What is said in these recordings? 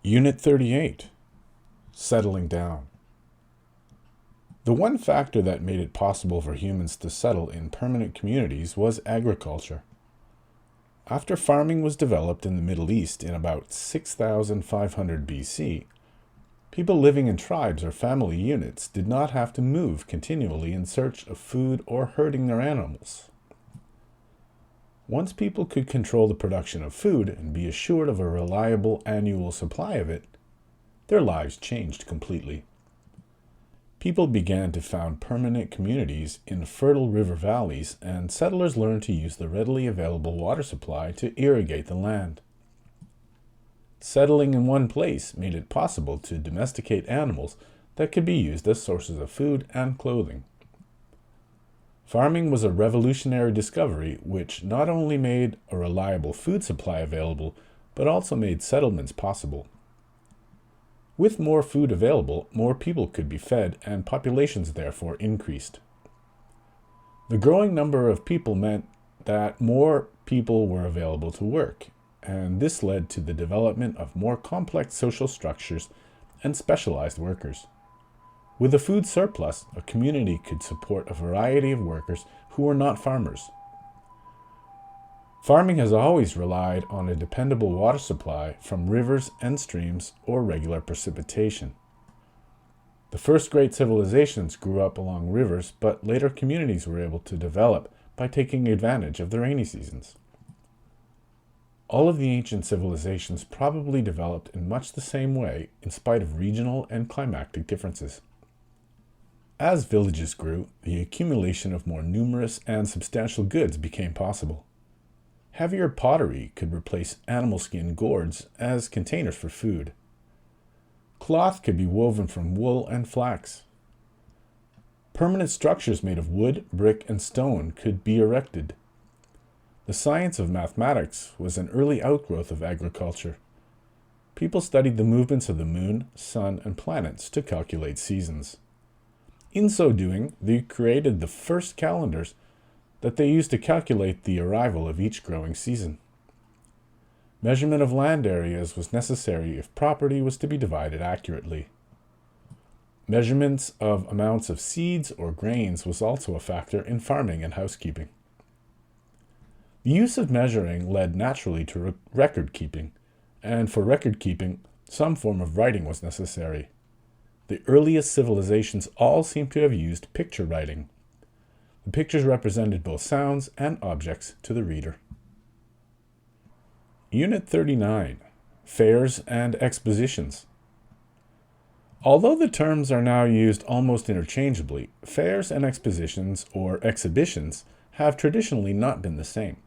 Unit 38, Settling Down. The one factor that made it possible for humans to settle in permanent communities was agriculture. After farming was developed in the Middle East in about 6,500 BC, people living in tribes or family units did not have to move continually in search of food or herding their animals. Once people could control the production of food and be assured of a reliable annual supply of it, their lives changed completely. People began to found permanent communities in fertile river valleys, and settlers learned to use the readily available water supply to irrigate the land. Settling in one place made it possible to domesticate animals that could be used as sources of food and clothing. Farming was a revolutionary discovery which not only made a reliable food supply available, but also made settlements possible. With more food available, more people could be fed, and populations therefore increased. The growing number of people meant that more people were available to work, and this led to the development of more complex social structures and specialized workers. With a food surplus, a community could support a variety of workers who were not farmers. Farming has always relied on a dependable water supply from rivers and streams or regular precipitation. The first great civilizations grew up along rivers, but later communities were able to develop by taking advantage of the rainy seasons. All of the ancient civilizations probably developed in much the same way in spite of regional and climatic differences. As villages grew, the accumulation of more numerous and substantial goods became possible. Heavier pottery could replace animal skin gourds as containers for food. Cloth could be woven from wool and flax. Permanent structures made of wood, brick, and stone could be erected. The science of mathematics was an early outgrowth of agriculture. People studied the movements of the moon, sun, and planets to calculate seasons. In so doing, they created the first calendars that they used to calculate the arrival of each growing season. Measurement of land areas was necessary if property was to be divided accurately. Measurements of amounts of seeds or grains was also a factor in farming and housekeeping. The use of measuring led naturally to record keeping, and for record keeping, some form of writing was necessary. The earliest civilizations all seem to have used picture writing. The pictures represented both sounds and objects to the reader. Unit 39, Fairs and Expositions. Although the terms are now used almost interchangeably, fairs and expositions, or exhibitions, have traditionally not been the same.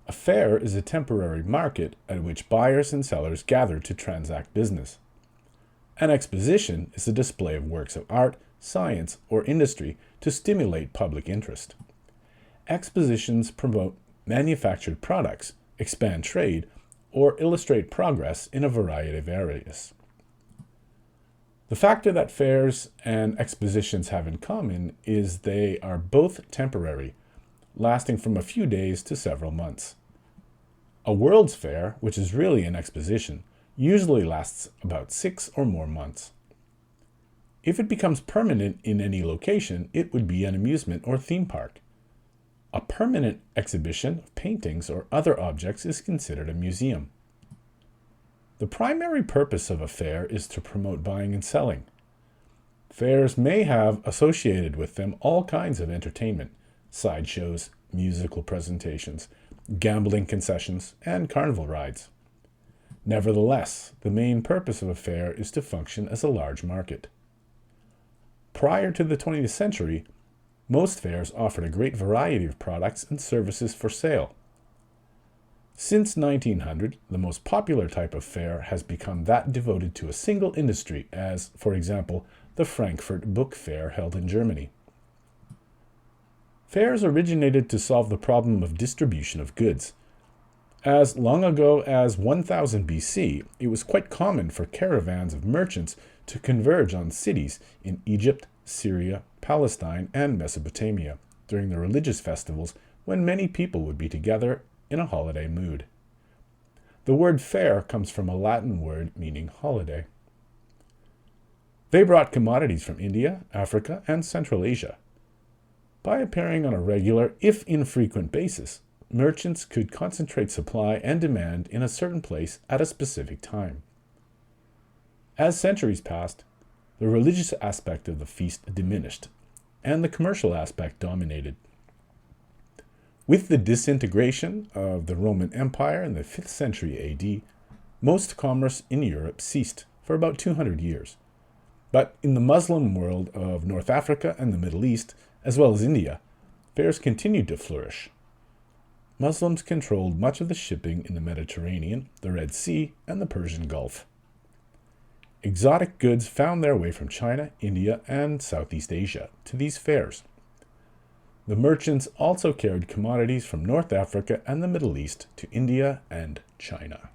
A fair is a temporary market at which buyers and sellers gather to transact business. An exposition is a display of works of art, science, or industry to stimulate public interest. Expositions promote manufactured products, expand trade, or illustrate progress in a variety of areas. The factor that fairs and expositions have in common is they are both temporary, lasting from a few days to several months. A World's Fair, which is really an exposition, usually lasts about 6 or more months. If it becomes permanent in any location, it would be an amusement or theme park. A permanent exhibition of paintings or other objects is considered a museum. The primary purpose of a fair is to promote buying and selling. Fairs may have associated with them all kinds of entertainment, sideshows, musical presentations, gambling concessions, and carnival rides. Nevertheless, the main purpose of a fair is to function as a large market. Prior to the 20th century, most fairs offered a great variety of products and services for sale. Since 1900, the most popular type of fair has become that devoted to a single industry, as, for example, the Frankfurt Book Fair held in Germany. Fairs originated to solve the problem of distribution of goods. As long ago as 1000 BC, it was quite common for caravans of merchants to converge on cities in Egypt, Syria, Palestine, and Mesopotamia during the religious festivals when many people would be together in a holiday mood. The word fair comes from a Latin word meaning holiday. They brought commodities from India, Africa, and Central Asia. By appearing on a regular, if infrequent basis, merchants could concentrate supply and demand in a certain place at a specific time. As centuries passed, the religious aspect of the feast diminished, and the commercial aspect dominated. With the disintegration of the Roman Empire in the 5th century AD, most commerce in Europe ceased for about 200 years. But in the Muslim world of North Africa and the Middle East, as well as India, fairs continued to flourish. Muslims controlled much of the shipping in the Mediterranean, the Red Sea, and the Persian Gulf. Exotic goods found their way from China, India, and Southeast Asia to these fairs. The merchants also carried commodities from North Africa and the Middle East to India and China.